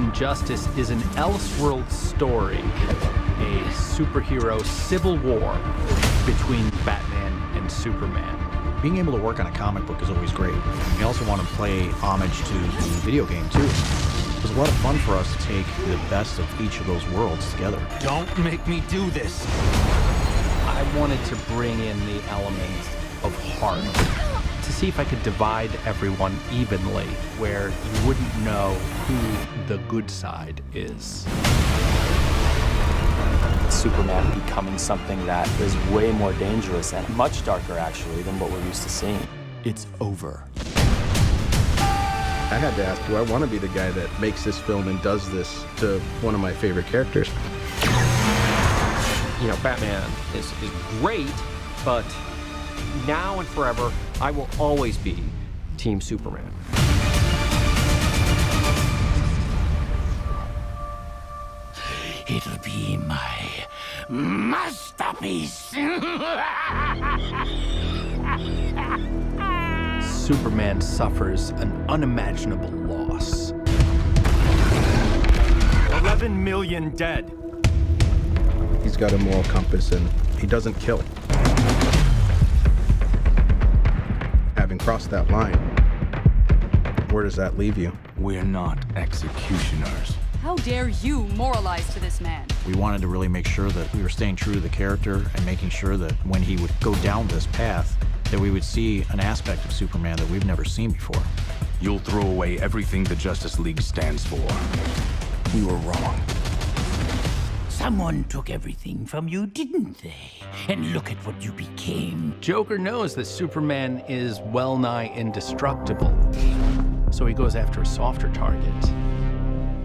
Injustice is an Elseworld story, a superhero civil war between Batman and Superman. Being able to work on a comic book is always great. We also want to play homage to the video game, too. It was a lot of fun for us to take the best of each of those worlds together. Don't make me do this! I wanted to bring in the element of heart, to see if I could divide everyone evenly, where you wouldn't know who the good side is. Superman becoming something that is way more dangerous and much darker, actually, than what we're used to seeing. It's over. I had to ask, do I want to be the guy that makes this film and does this to one of my favorite characters? You know, Batman is great, but now and forever, I will always be Team Superman. It'll be my masterpiece. Superman suffers an unimaginable loss. 11 million dead. He's got a moral compass and he doesn't kill. Having crossed that line, where does that leave you? We're not executioners. How dare you moralize to this man? We wanted to really make sure that we were staying true to the character and making sure that when he would go down this path, that we would see an aspect of Superman that we've never seen before. You'll throw away everything the Justice League stands for. We were wrong. Someone took everything from you, didn't they? And look at what you became. Joker knows that Superman is well-nigh indestructible, so he goes after a softer target,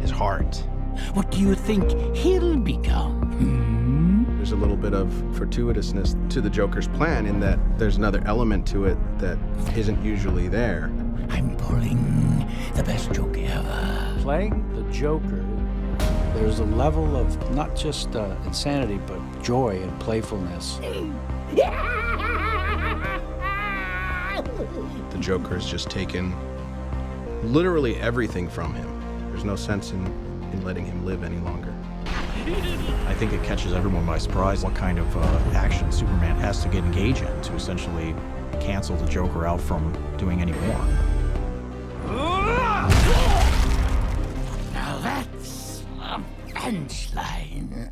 his heart. What do you think he'll become? There's a little bit of fortuitousness to the Joker's plan in that there's another element to it that isn't usually there. I'm pulling the best joke ever. Playing the Joker, there's a level of not just insanity, but joy and playfulness. The Joker has just taken literally everything from him. There's no sense in letting him live any longer. I think it catches everyone by surprise what kind of action Superman has to get engaged in to essentially cancel the Joker out from doing any more. Now that's a punchline.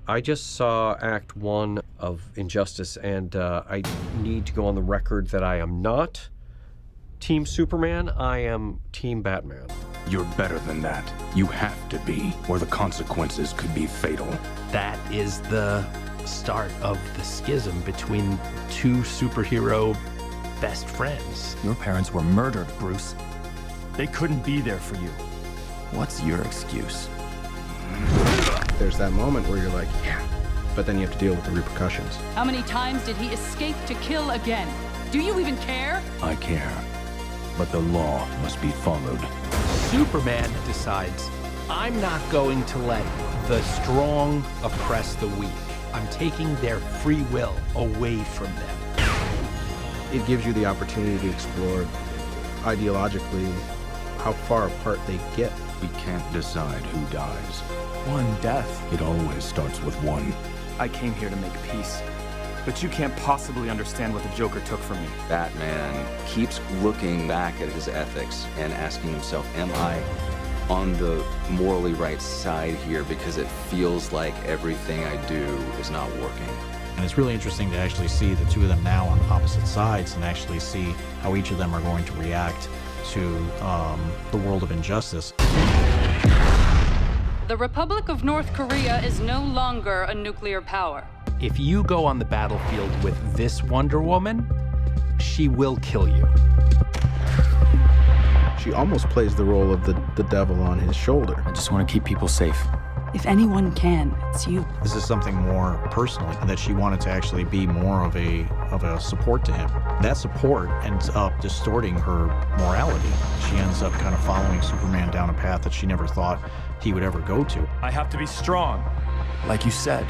I just saw Act 1 of Injustice, and I need to go on the record that I am not Team Superman, I am Team Batman. You're better than that. You have to be, or the consequences could be fatal. That is the start of the schism between two superhero best friends. Your parents were murdered, Bruce. They couldn't be there for you. What's your excuse? There's that moment where you're like, yeah, but then you have to deal with the repercussions. How many times did he escape to kill again? Do you even care? I care, but the law must be followed. Superman decides, I'm not going to let the strong oppress the weak. I'm taking their free will away from them. It gives you the opportunity to explore ideologically how far apart they get. We can't decide who dies. One death. It always starts with one. I came here to make peace. But you can't possibly understand what the Joker took from me. Batman keeps looking back at his ethics and asking himself, am I on the morally right side here? Because it feels like everything I do is not working. And it's really interesting to actually see the two of them now on opposite sides and actually see how each of them are going to react to the world of injustice. The Republic of North Korea is no longer a nuclear power. If you go on the battlefield with this Wonder Woman, she will kill you. She almost plays the role of the devil on his shoulder. I just want to keep people safe. If anyone can, it's you. This is something more personal, that she wanted to actually be more of a support to him. That support ends up distorting her morality. She ends up kind of following Superman down a path that she never thought he would ever go to. I have to be strong, like you said.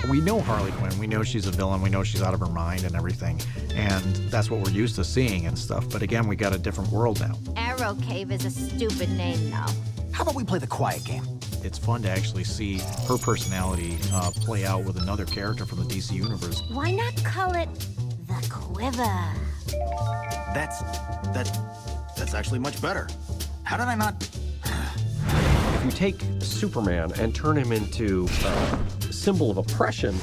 We know Harley Quinn. We know she's a villain. We know she's out of her mind and everything. And that's what we're used to seeing and stuff. But again, we got a different world now. Arrow Cave is a stupid name, though. How about we play the quiet game? It's fun to actually see her personality play out with another character from the DC universe. Why not call it the Quiver? That's actually much better. How did I not? If you take Superman and turn him into a symbol of oppression,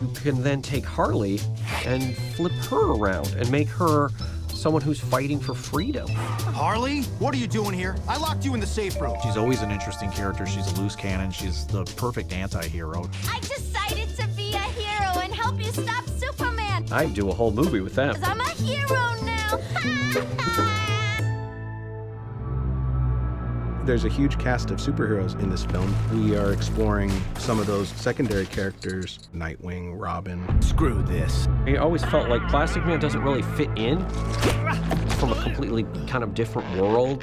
you can then take Harley and flip her around and make her someone who's fighting for freedom. Harley, what are you doing here? I locked you in the safe room. She's always an interesting character. She's a loose cannon. She's the perfect anti-hero. I decided to be a hero and help you stop Superman. I'd do a whole movie with them. 'Cause I'm a hero now. There's a huge cast of superheroes in this film. We are exploring some of those secondary characters, Nightwing, Robin. Screw this. I always felt like Plastic Man doesn't really fit in from a completely kind of different world.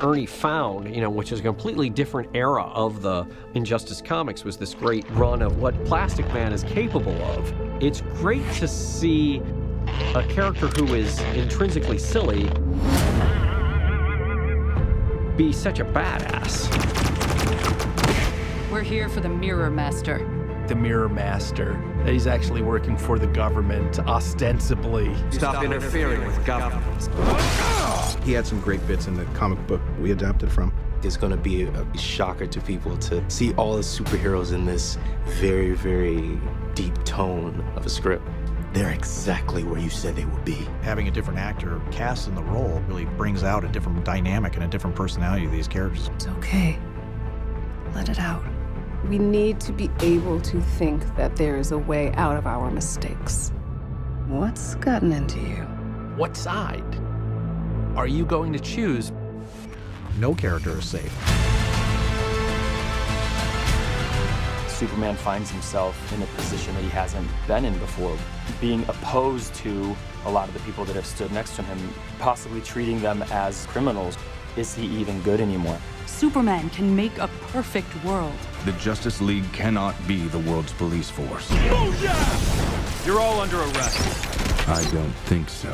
Ernie Found, which is a completely different era of the Injustice comics, was this great run of what Plastic Man is capable of. It's great to see a character who is intrinsically silly be such a badass. We're here for the Mirror Master. The Mirror Master. That he's actually working for the government, ostensibly. Stop interfering with government. He had some great bits in the comic book we adapted from. It's going to be a shocker to people to see all the superheroes in this very, very deep tone of a script. They're exactly where you said they would be. Having a different actor cast in the role really brings out a different dynamic and a different personality of these characters. It's okay. Let it out. We need to be able to think that there is a way out of our mistakes. What's gotten into you? What side are you going to choose? No character is safe. Superman finds himself in a position that he hasn't been in before, being opposed to a lot of the people that have stood next to him, possibly treating them as criminals. Is he even good anymore? Superman can make a perfect world. The Justice League cannot be the world's police force. You're all under arrest. I don't think so.